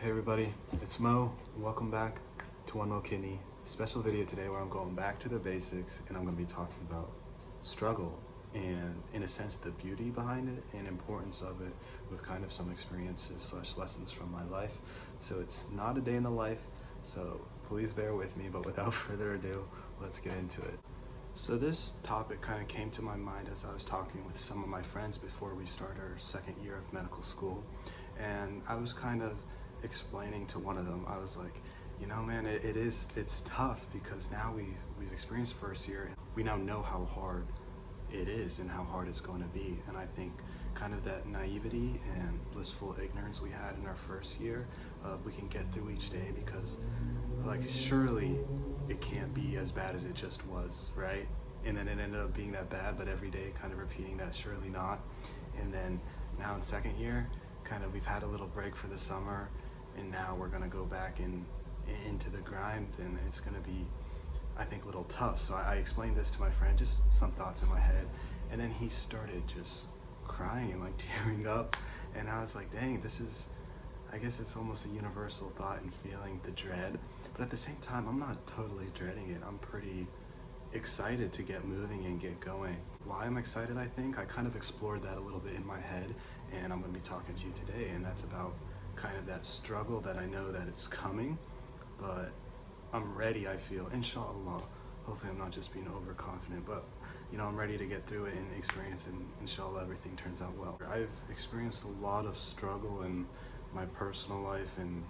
Hey everybody, it's Mo. Welcome back to One Mo Kidney. Special video today where I'm going back to the basics and I'm going to be talking about struggle and, in a sense, the beauty behind it and importance of it with kind of some experiences / lessons from my life. So it's not a day in the life, so please bear with me, but without further ado, let's get into it. So this topic kind of came to my mind as I was talking with some of my friends before we start our second year of medical school, and I was kind of explaining to one of them, I was like, you know, man, it's tough because now we've experienced first year and we now know how hard it is and how hard it's going to be. And I think kind of that naivety and blissful ignorance we had in our first year, we can get through each day because, like, surely it can't be as bad as it just was, right? And then it ended up being that bad, but every day kind of repeating that, surely not. And then now in second year, kind of we've had a little break for the summer, and now we're gonna go back into the grind, and it's gonna be, I think, a little tough. So I explained this to my friend, just some thoughts in my head, and then he started just crying and like tearing up, and I was like, dang, this is, I guess it's almost a universal thought and feeling, the dread. But at the same time, I'm not totally dreading it. I'm pretty excited to get moving and get going. Why I'm excited, I think I kind of explored that a little bit in my head, and I'm going to be talking to you today, and that's about kind of that struggle that I know that it's coming, but I'm ready, I feel, inshallah. Hopefully I'm not just being overconfident, but you know, I'm ready to get through it and experience, and inshallah everything turns out well. I've experienced a lot of struggle in my personal life and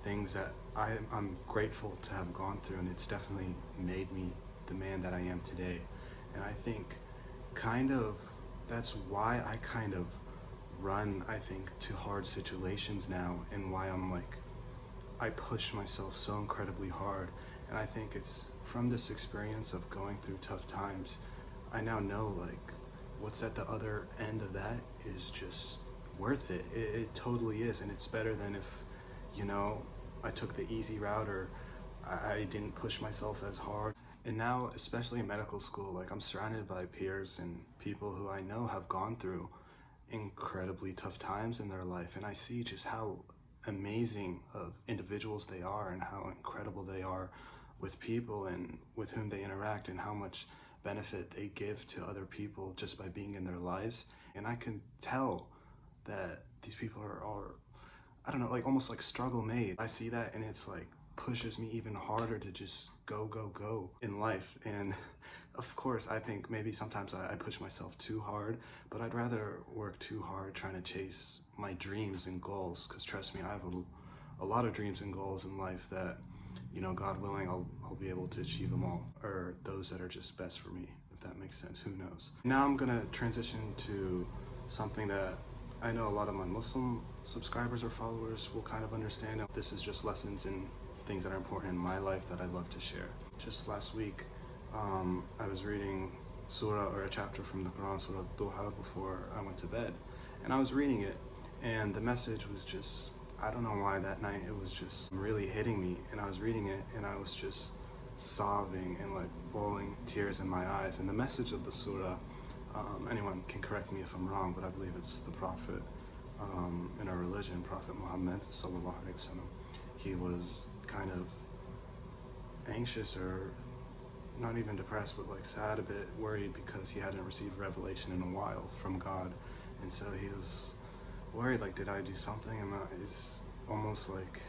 things that I'm grateful to have gone through, and it's definitely made me the man that I am today. And I think kind of that's why I kind of run, I think, to hard situations now, and why I'm like, I push myself so incredibly hard. And I think it's from this experience of going through tough times, I now know like what's at the other end of that is just worth it. It totally is, and it's better than if, you know, I took the easy route or I didn't push myself as hard. And now, especially in medical school, like, I'm surrounded by peers and people who I know have gone through incredibly tough times in their life, and I see just how amazing of individuals they are and how incredible they are with people and with whom they interact, and how much benefit they give to other people just by being in their lives. And I can tell that these people are I don't know, like almost like struggle made. I see that, and it's like pushes me even harder to just go in life. And of course, I think maybe sometimes I push myself too hard, but I'd rather work too hard trying to chase my dreams and goals, because trust me, I have a lot of dreams and goals in life that, you know, God willing, I'll be able to achieve them all, or those that are just best for me, if that makes sense. Who knows? Now I'm gonna transition to something that I know a lot of my Muslim subscribers or followers will kind of understand. This is just lessons and things that are important in my life that I'd love to share. Just last week, I was reading Surah, or a chapter from the Quran, Surah Ad-Duha, before I went to bed. And I was reading it, and the message was just, I don't know why that night, it was just really hitting me. And I was reading it, and I was just sobbing and like bawling tears in my eyes. And the message of the surah, anyone can correct me if I'm wrong, but I believe it's the Prophet in our religion, Prophet Muhammad sallallahu alaihi wasallam. He was kind of anxious, or not even depressed, but like sad, a bit worried, because he hadn't received revelation in a while from God. And so he was worried, like, did I do something? Is almost like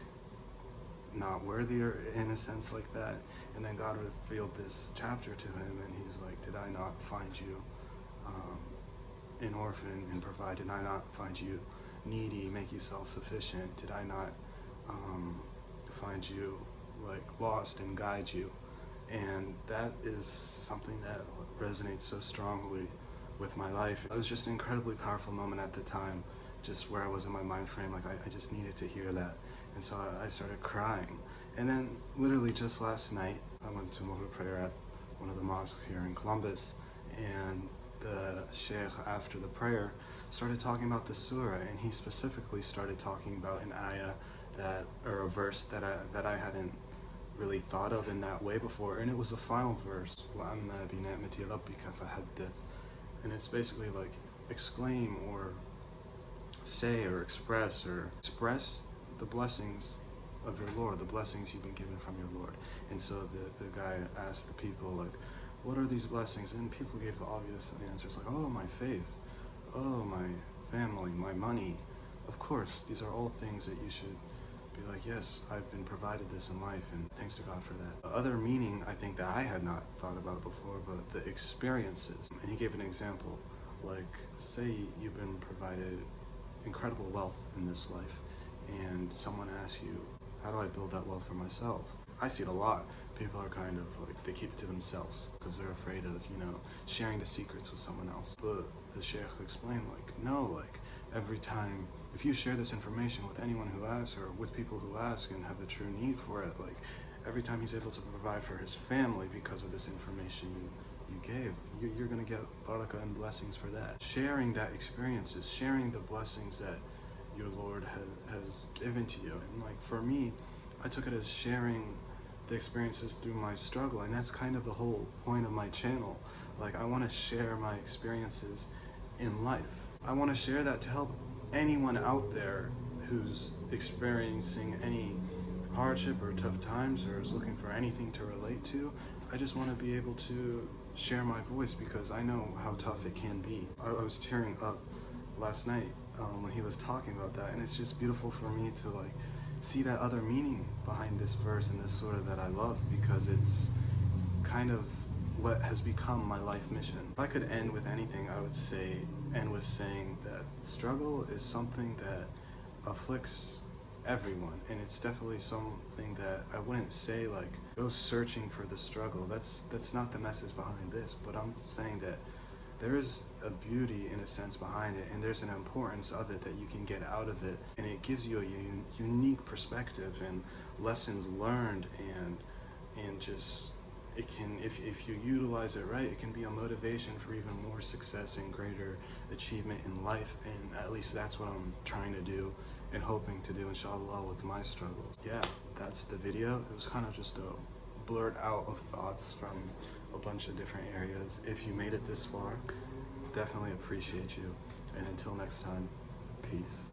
not worthy, or in a sense like that. And then God revealed this chapter to him, and he's like, did I not find you an orphan and provide? Did I not find you needy, make you self-sufficient? Did I not find you like lost and guide you? And that is something that resonates so strongly with my life. It was just an incredibly powerful moment at the time, just where I was in my mind frame. Like, I just needed to hear that. And so I started crying. And then literally just last night, I went to Mughal prayer at one of the mosques here in Columbus, and the sheikh, after the prayer, started talking about the surah, and he specifically started talking about an ayah that, or a verse that I hadn't really thought of in that way before, and it was the final verse, وَأَمَّا بِنِعْمَةِ رَبِّكَ فَحَدِّثْ. And it's basically like exclaim, or say, or express the blessings of your Lord, the blessings you've been given from your Lord. And so the guy asked the people, like, what are these blessings? And people gave the obvious answers, like, oh, my faith, oh, my family, my money. Of course, these are all things that you should be like, yes, I've been provided this in life, and thanks to God for that. The other meaning, I think, that I had not thought about before, but the experiences. And he gave an example, like, say you've been provided incredible wealth in this life, and someone asks you, how do I build that wealth for myself? I see it a lot. People are kind of like, they keep it to themselves because they're afraid of, sharing the secrets with someone else. But the Sheikh explained, like, no, like, every time, if you share this information with anyone who asks, or with people who ask and have a true need for it, like, every time he's able to provide for his family because of this information you gave, you're going to get barakah and blessings for that. Sharing that experiences, sharing the blessings that your Lord has given to you. And like, for me, I took it as sharing the experiences through my struggle, and that's kind of the whole point of my channel. Like, I want to share my experiences in life. I want to share that to help anyone out there who's experiencing any hardship or tough times, or is looking for anything to relate to. I just want to be able to share my voice because I know how tough it can be. I was tearing up last night when he was talking about that, and it's just beautiful for me to like see that other meaning behind this verse and this surah that I love, because it's kind of what has become my life mission. If I could end with anything, I would say end with saying that struggle is something that afflicts everyone, and it's definitely something that I wouldn't say like go searching for the struggle. That's not the message behind this, but I'm saying that there is a beauty in a sense behind it, and there's an importance of it that you can get out of it, and it gives you a unique perspective and lessons learned, and just it can, if you utilize it right, it can be a motivation for even more success and greater achievement in life. And at least that's what I'm trying to do and hoping to do, inshallah, with my struggles. Yeah, that's the video. It was kind of just a blurt out of thoughts from a bunch of different areas. If you made it this far, definitely appreciate you. And until next time, peace.